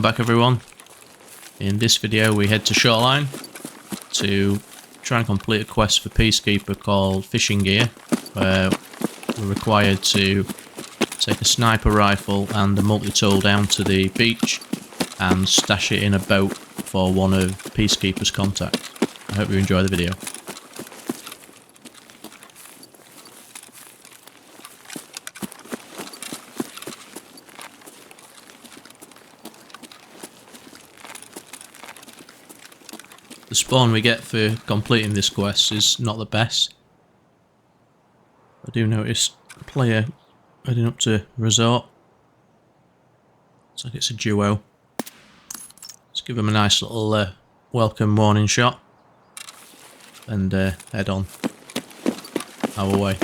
back everyone. In this video we head to Shoreline to try and complete a quest for Peacekeeper called Fishing Gear, where we're required to take a sniper rifle and a multi-tool down to the beach and stash it in a boat for one of Peacekeeper's contacts. I hope you enjoy the video. The spawn we get for completing this quest is not the best. I do notice a player heading up to resort. Looks like it's a duo. Let's give them a nice little welcome warning shot and head on our way.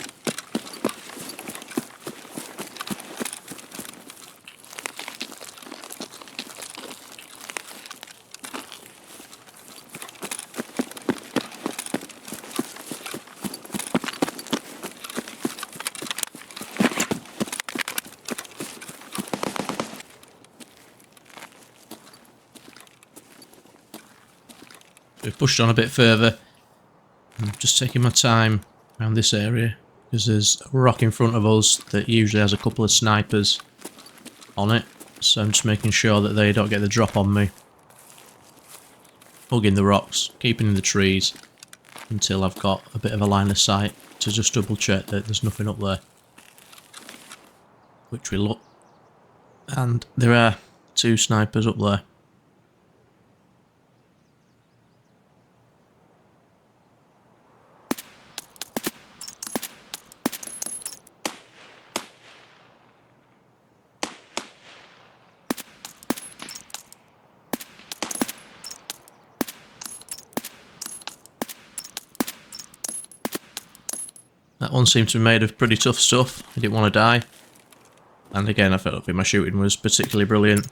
We've pushed on a bit further. I'm just taking my time around this area because there's a rock in front of us that usually has a couple of snipers on it, so I'm just making sure that they don't get the drop on me. Hugging the rocks, keeping in the trees until I've got a bit of a line of sight to just double check that there's nothing up there. Which we look, and there are two snipers up there. That one seemed to be made of pretty tough stuff. I didn't want to die. And again, I felt like my shooting was particularly brilliant.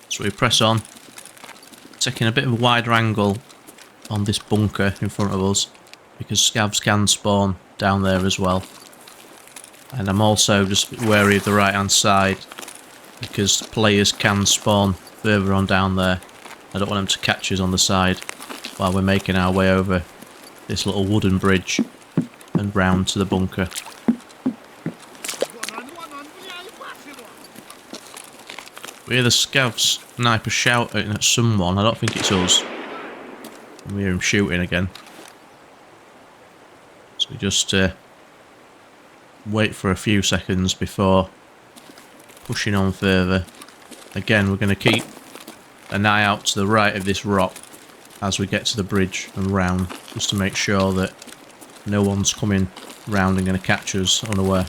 So we press on, taking a bit of a wider angle on this bunker in front of us because scavs can spawn down there as well. And I'm also just wary of the right hand side because players can spawn further on down there. I don't want them to catch us on the side while we're making our way over this little wooden bridge and round to the bunker. We hear the scavs sniper shouting at someone. I don't think it's us. And we hear him shooting again. So we just wait for a few seconds before pushing on further. Again, we're going to keep an eye out to the right of this rock as we get to the bridge and round, just to make sure that no one's coming round and going to catch us unaware.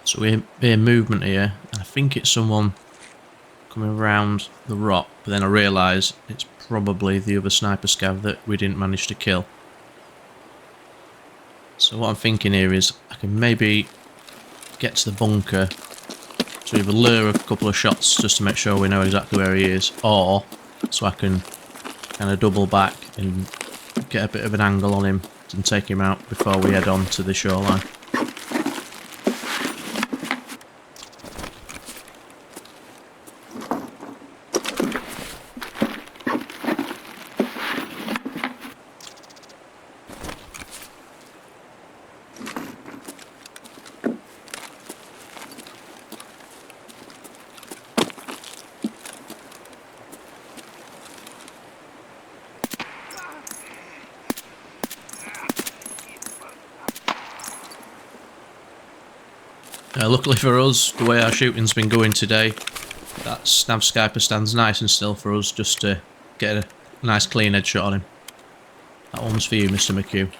So we hear movement here, and I think it's someone coming around the rock, but then I realise it's probably the other sniper scav that we didn't manage to kill. So what I'm thinking here is I can maybe get to the bunker to either lure a couple of shots just to make sure we know exactly where he is, or so I can kind of double back and get a bit of an angle on him and take him out before we head on to the shoreline. Luckily for us, the way our shooting's been going today, that nav sniper stands nice and still for us just to get a nice clean headshot on him. That one's for you, Mr. McHugh.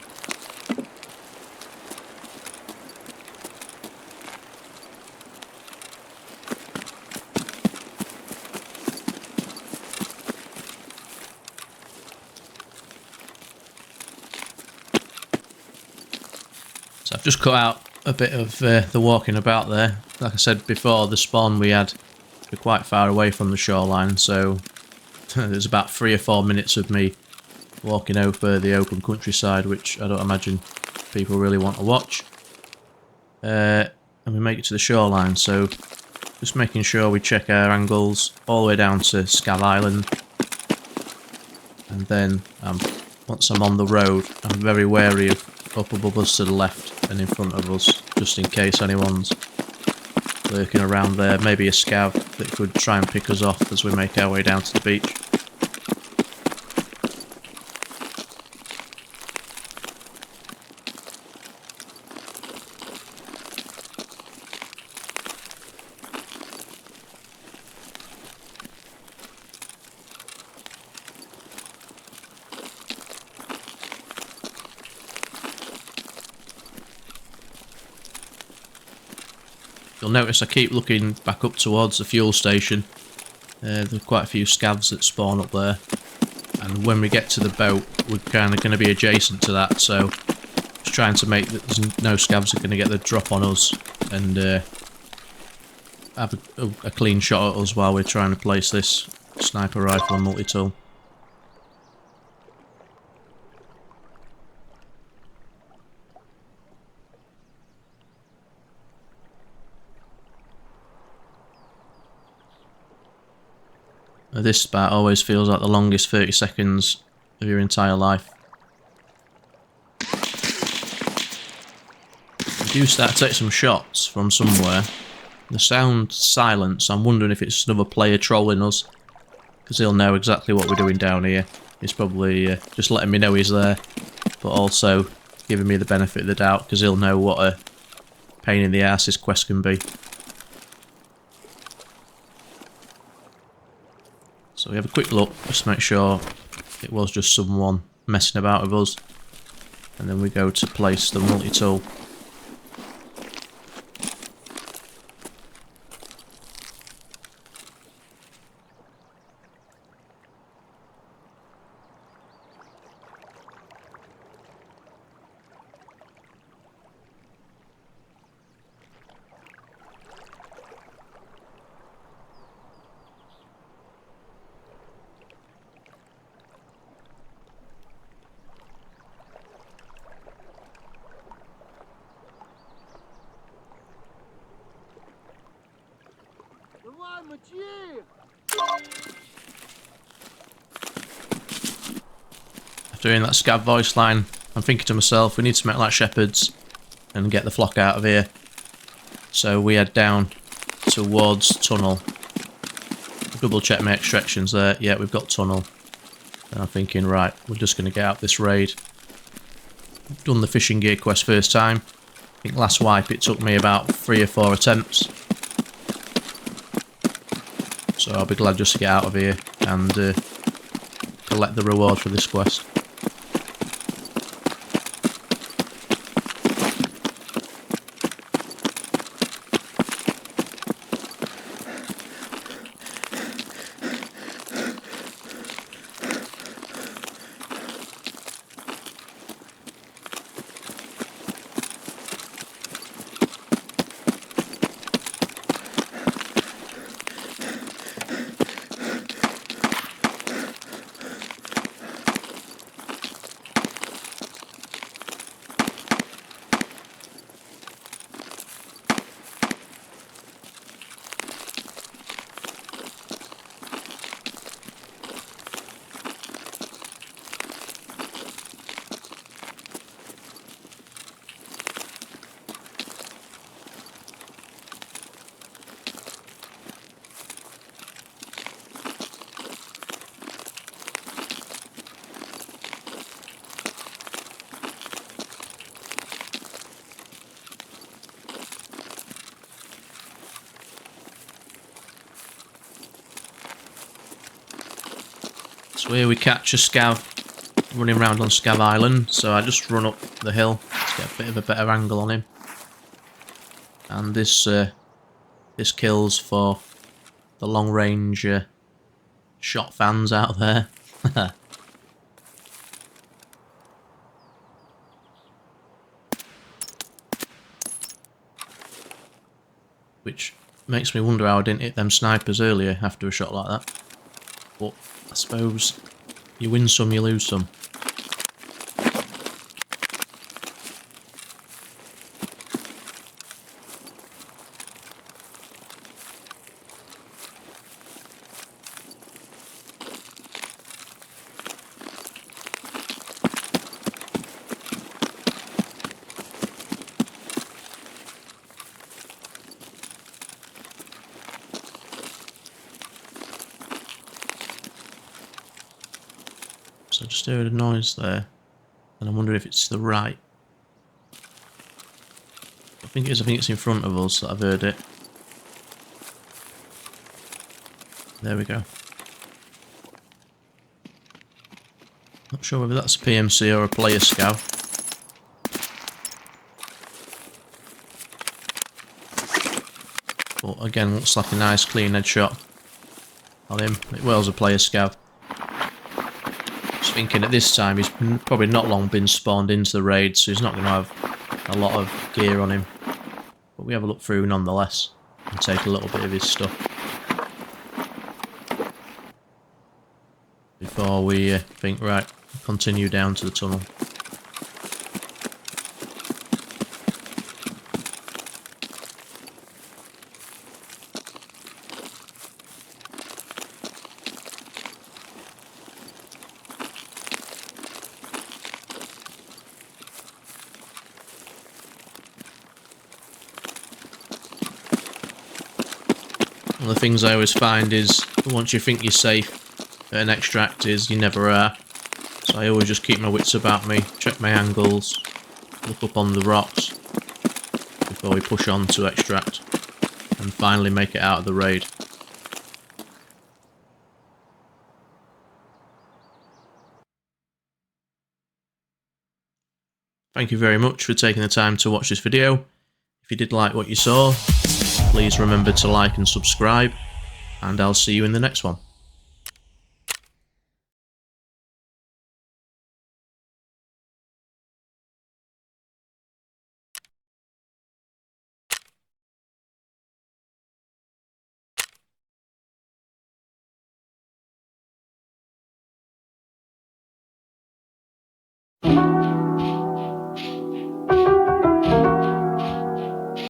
So I've just cut out a bit of the walking about there. Like I said before, the spawn we had were quite far away from the shoreline, so there's about 3 or 4 minutes of me walking over the open countryside, which I don't imagine people really want to watch. And we make it to the shoreline, so just making sure we check our angles all the way down to Scav Island. And then once I'm on the road, I'm very wary of up above us to the left and in front of us, just in case anyone's lurking around there. Maybe a scav that could try and pick us off as we make our way down to the beach. You'll notice I keep looking back up towards the fuel station. There are quite a few scavs that spawn up there. And when we get to the boat, we're kind of going to be adjacent to that, so just trying to make that there's no scavs that are going to get the drop on us and have a clean shot at us while we're trying to place this sniper rifle and multi-tool. This spat always feels like the longest 30 seconds of your entire life. I do start to take some shots from somewhere. The sound silent, so I'm wondering if it's another player trolling us, because he'll know exactly what we're doing down here. He's probably just letting me know he's there, but also giving me the benefit of the doubt, because he'll know what a pain in the ass this quest can be. So we have a quick look, just to make sure it was just someone messing about with us. And then we go to place the multi-tool. After hearing that scav voice line, I'm thinking to myself, we need to make like shepherds and get the flock out of here. So we head down towards tunnel. Double check my extractions there. Yeah, we've got tunnel. And I'm thinking, right, we're just going to get out this raid. I've done the fishing gear quest first time. I think last wipe it took me about 3 or 4 attempts. So I'll be glad just to get out of here and collect the reward for this quest. So here we catch a scav running around on Scav Island, so I just run up the hill to get a bit of a better angle on him. And this kills for the long range shot fans out there. Which makes me wonder how I didn't hit them snipers earlier after a shot like that. But I suppose you win some, you lose some. So I just heard a noise there, and I'm wondering if it's to the right. I think it is. I think it's in front of us that I've heard it. There we go. Not sure whether that's a PMC or a player scout. But again, looks like a nice clean headshot on him. It was a player scav. Just thinking at this time he's probably not long been spawned into the raid, so he's not going to have a lot of gear on him. But we have a look through nonetheless and take a little bit of his stuff before we think, right, continue down to the tunnel. One of the things I always find is once you think you're safe at an extract is you never are. So I always just keep my wits about me, check my angles, look up on the rocks before we push on to extract and finally make it out of the raid. Thank you very much for taking the time to watch this video. If you did like what you saw, please remember to like and subscribe, and I'll see you in the next one.